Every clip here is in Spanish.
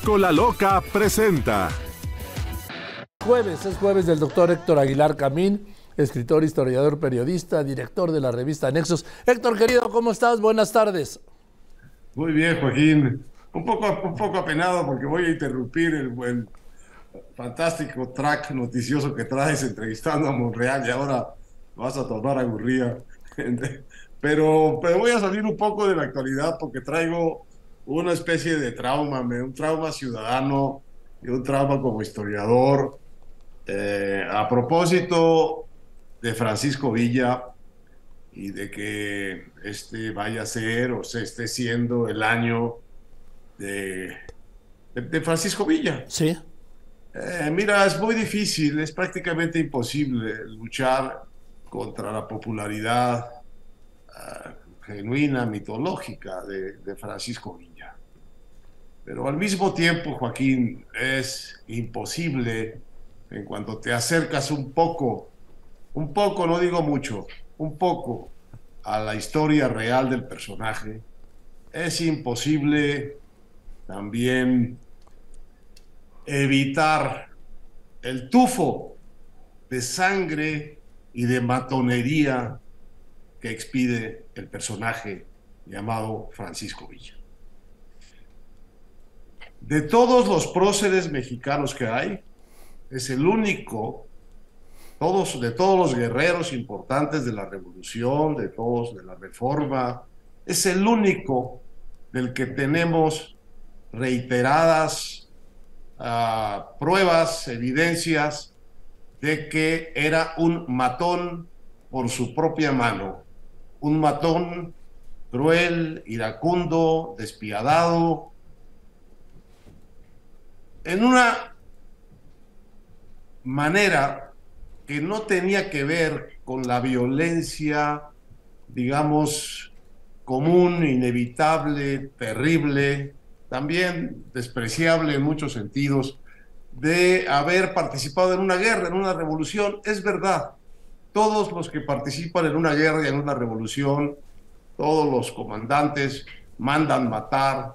Escola Loca presenta. Es jueves del doctor Héctor Aguilar Camín, escritor, historiador, periodista, director de la revista Nexos. Héctor, querido, ¿cómo estás? Buenas tardes. Muy bien, Joaquín. Un poco apenado porque voy a interrumpir el buen, fantástico track noticioso que traes entrevistando a Monreal y ahora vas a tomar a Gurría. Pero voy a salir un poco de la actualidad porque traigo una especie de trauma, un trauma ciudadano y un trauma como historiador. A propósito de Francisco Villa y de que este vaya a ser o se esté siendo el año de Francisco Villa. Sí. Mira, es muy difícil, es prácticamente imposible luchar contra la popularidad genuina, mitológica de Francisco Villa. Pero al mismo tiempo, Joaquín, es imposible en cuanto te acercas un poco, no digo mucho, un poco a la historia real del personaje, es imposible también evitar el tufo de sangre y de matonería que expide el personaje llamado Francisco Villa. De todos los próceres mexicanos que hay, es el único, de todos los guerreros importantes de la Revolución, de todos de la Reforma, es el único del que tenemos reiteradas pruebas, evidencias de que era un matón por su propia mano, un matón cruel, iracundo, despiadado, en una manera que no tenía que ver con la violencia, digamos, común, inevitable, terrible, también despreciable en muchos sentidos, de haber participado en una guerra, en una revolución. Es verdad, todos los que participan en una guerra y en una revolución, todos los comandantes mandan matar,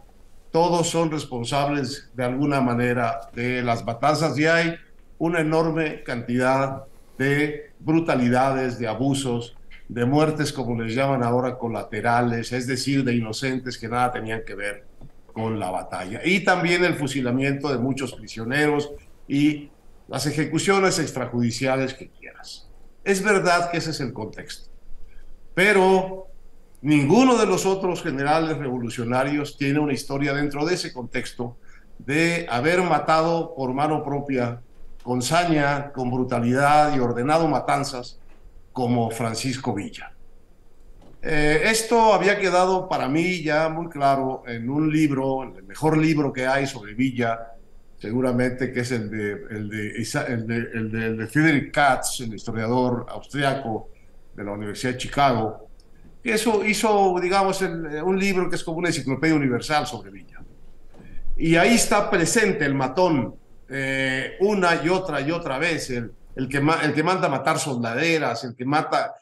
todos son responsables de alguna manera de las matanzas y hay una enorme cantidad de brutalidades, de abusos, de muertes, como les llaman ahora, colaterales, es decir, de inocentes que nada tenían que ver con la batalla. Y también el fusilamiento de muchos prisioneros y las ejecuciones extrajudiciales que quieras. Es verdad que ese es el contexto, pero ninguno de los otros generales revolucionarios tiene una historia dentro de ese contexto de haber matado por mano propia, con saña, con brutalidad y ordenado matanzas como Francisco Villa. Esto había quedado para mí ya muy claro en un libro, el mejor libro que hay sobre Villa, seguramente, que es el de Friedrich Katz, el historiador austriaco de la Universidad de Chicago, que eso hizo, digamos, un libro que es como una enciclopedia universal sobre Villa. Y ahí está presente el matón una y otra vez, el que manda a matar soldaderas, el que manda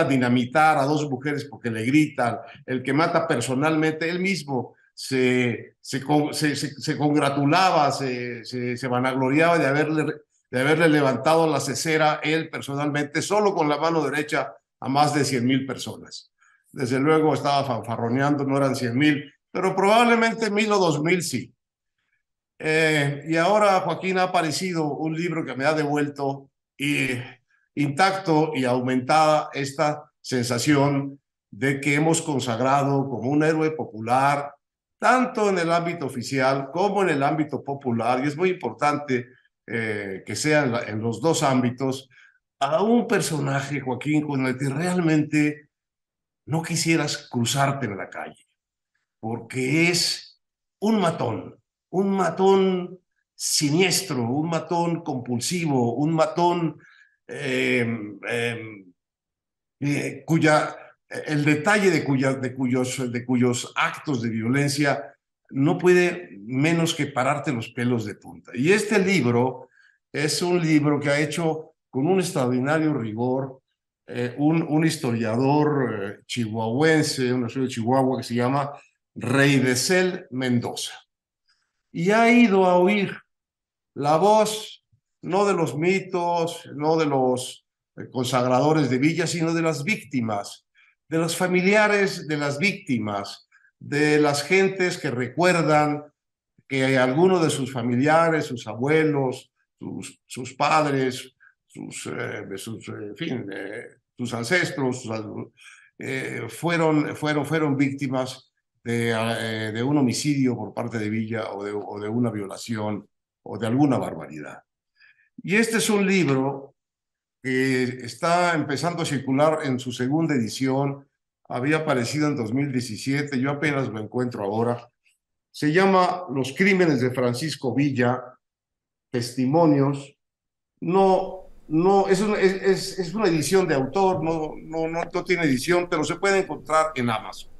a dinamitar a dos mujeres porque le gritan, el que mata personalmente. Él mismo se congratulaba, se vanagloriaba de haberle levantado la cesera él personalmente, solo con la mano derecha, a más de 100,000 personas. Desde luego estaba fanfarroneando, no eran 100,000, pero probablemente 1,000 o 2,000 sí. Y ahora, Joaquín, ha aparecido un libro que me ha devuelto intacto y aumentada esta sensación de que hemos consagrado como un héroe popular, tanto en el ámbito oficial como en el ámbito popular, y es muy importante que sea en los dos ámbitos, a un personaje, Joaquín, con el que realmente no quisieras cruzarte en la calle, porque es un matón siniestro, un matón compulsivo, un matón el detalle de cuyos actos de violencia no puede menos que pararte los pelos de punta. Y este libro es un libro que ha hecho con un extraordinario rigor un historiador chihuahuense, una ciudad de Chihuahua, que se llama Reidesel Mendoza. y ha ido a oír la voz, no de los mitos, no de los consagradores de Villa, sino de las víctimas, de los familiares de las víctimas, de las gentes que recuerdan que alguno de sus familiares, sus abuelos, sus padres, en fin, sus ancestros, fueron víctimas de un homicidio por parte de Villa o de una violación o de alguna barbaridad. Y este es un libro que está empezando a circular en su segunda edición, había aparecido en 2017, yo apenas lo encuentro ahora. Se llama Los crímenes de Francisco Villa, testimonios. Es una edición de autor, no tiene edición, pero se puede encontrar en Amazon.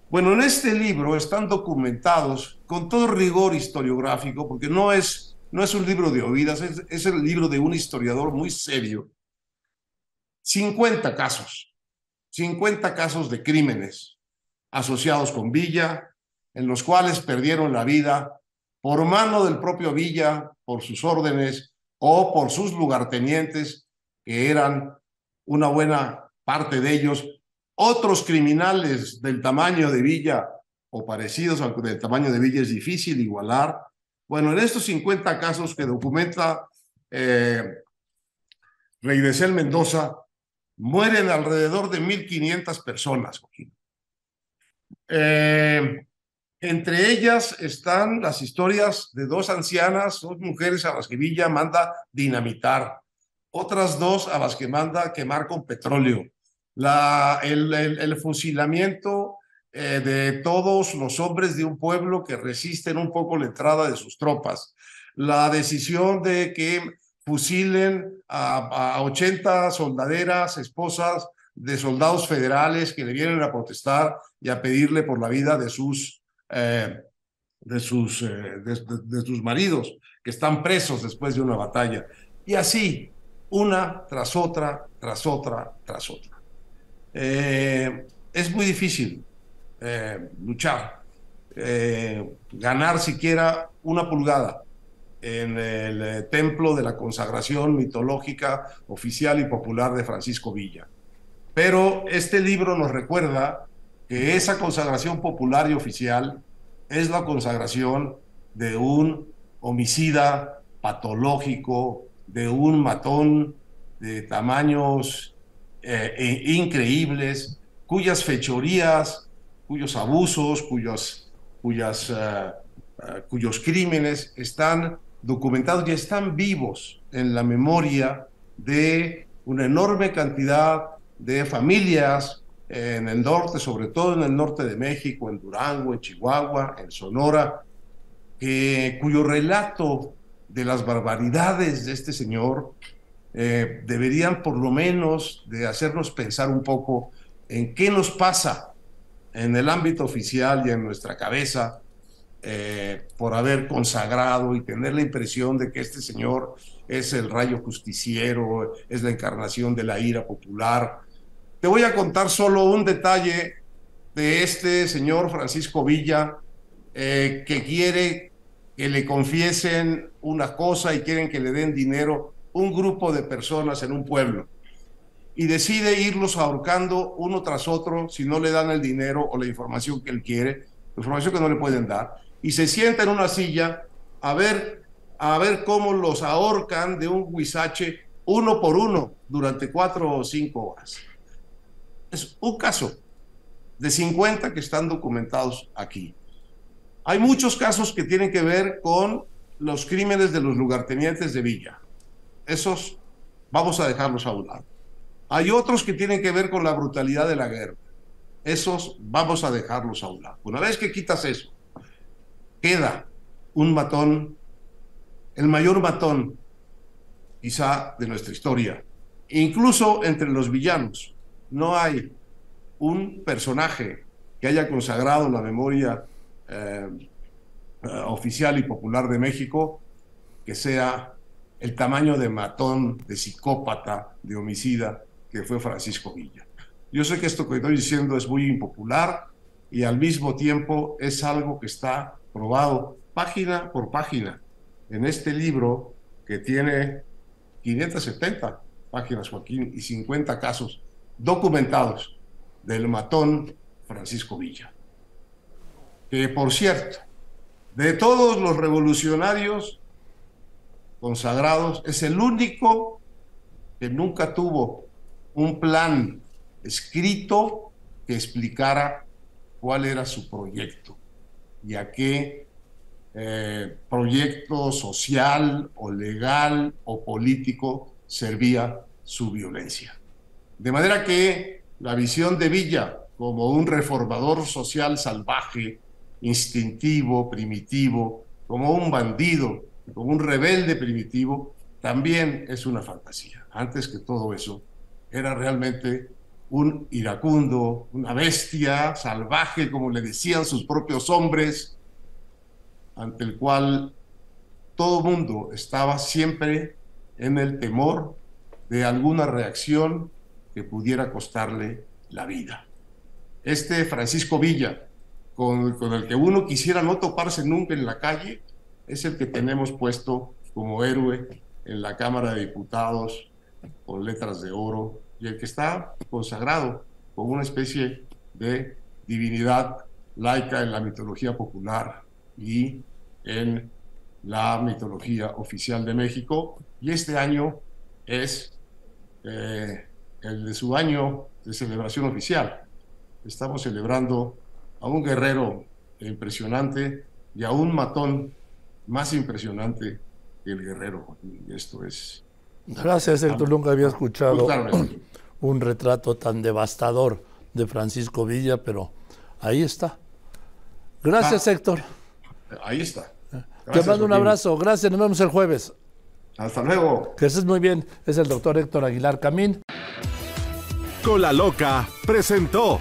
Bueno, en este libro están documentados con todo rigor historiográfico, porque no es un libro de oídas, es el libro de un historiador muy serio. 50 casos de crímenes asociados con Villa, en los cuales perdieron la vida por mano del propio Villa, por sus órdenes o por sus lugartenientes, que eran una buena parte de ellos, otros criminales del tamaño de Villa o parecidos, aunque del tamaño de Villa es difícil igualar. Bueno, en estos 50 casos que documenta Reidesel Mendoza, mueren alrededor de 1,500 personas. Entre ellas están las historias de dos ancianas, dos mujeres a las que Villa manda dinamitar, otras dos a las que manda quemar con petróleo, el fusilamiento de todos los hombres de un pueblo que resisten un poco la entrada de sus tropas, la decisión de que fusilen a 80 soldaderas, esposas de soldados federales que le vienen a protestar y a pedirle por la vida de sus maridos que están presos después de una batalla. Y así, una tras otra, tras otra, tras otra. Es muy difícil luchar, ganar siquiera una pulgada en el templo de la consagración mitológica, oficial y popular de Francisco Villa. Pero este libro nos recuerda que esa consagración popular y oficial es la consagración de un homicida patológico, de un matón de tamaños increíbles, cuyas fechorías, cuyos abusos, cuyos crímenes están documentados y están vivos en la memoria de una enorme cantidad de familias en el norte, sobre todo en el norte de México, en Durango, en Chihuahua, en Sonora, cuyo relato de las barbaridades de este señor deberían por lo menos de hacernos pensar un poco en qué nos pasa en el ámbito oficial y en nuestra cabeza por haber consagrado y tener la impresión de que este señor es el rayo justiciero, es la encarnación de la ira popular. Te voy a contar solo un detalle de este señor Francisco Villa, que quiere que le confiesen una cosa y quieren que le den dinero un grupo de personas en un pueblo, y decide irlos ahorcando uno tras otro si no le dan el dinero o la información que él quiere, la información que no le pueden dar, y se sienta en una silla a ver cómo los ahorcan de un huizache uno por uno durante 4 o 5 horas. Es un caso de 50 que están documentados aquí. Hay muchos casos que tienen que ver con los crímenes de los lugartenientes de Villa. Esos vamos a dejarlos a un lado. Hay otros que tienen que ver con la brutalidad de la guerra. Esos vamos a dejarlos a un lado. Una vez que quitas eso, queda un matón, el mayor matón quizá de nuestra historia. Incluso entre los villanos no hay un personaje que haya consagrado la memoria oficial y popular de México que sea el tamaño de matón, de psicópata, de homicida que fue Francisco Villa. Yo sé que esto que estoy diciendo es muy impopular y al mismo tiempo es algo que está probado página por página, en este libro que tiene 570 páginas, Joaquín, y 50 casos documentados del matón Francisco Villa. Que, por cierto, de todos los revolucionarios consagrados, es el único que nunca tuvo un plan escrito que explicara cuál era su proyecto y a qué proyecto social o legal o político servía su violencia. De manera que la visión de Villa como un reformador social salvaje, instintivo, primitivo, como un bandido, como un rebelde primitivo, también es una fantasía. Antes que todo eso, era realmente un iracundo, una bestia salvaje, como le decían sus propios hombres, ante el cual todo mundo estaba siempre en el temor de alguna reacción que pudiera costarle la vida. Este Francisco Villa, con el que uno quisiera no toparse nunca en la calle, es el que tenemos puesto como héroe en la Cámara de Diputados con letras de oro, y el que está consagrado como una especie de divinidad laica en la mitología popular y en la mitología oficial de México. Y este año es el de su año de celebración oficial. Estamos celebrando a un guerrero impresionante y a un matón más impresionante que el guerrero. Y esto es... Gracias, Héctor. Nunca había escuchado un retrato tan devastador de Francisco Villa, pero ahí está. Gracias, Héctor. Ahí está. Te mando un abrazo. Gracias. Nos vemos el jueves. Hasta luego. Que estés muy bien. Es el doctor Héctor Aguilar Camín. Con la Loca presentó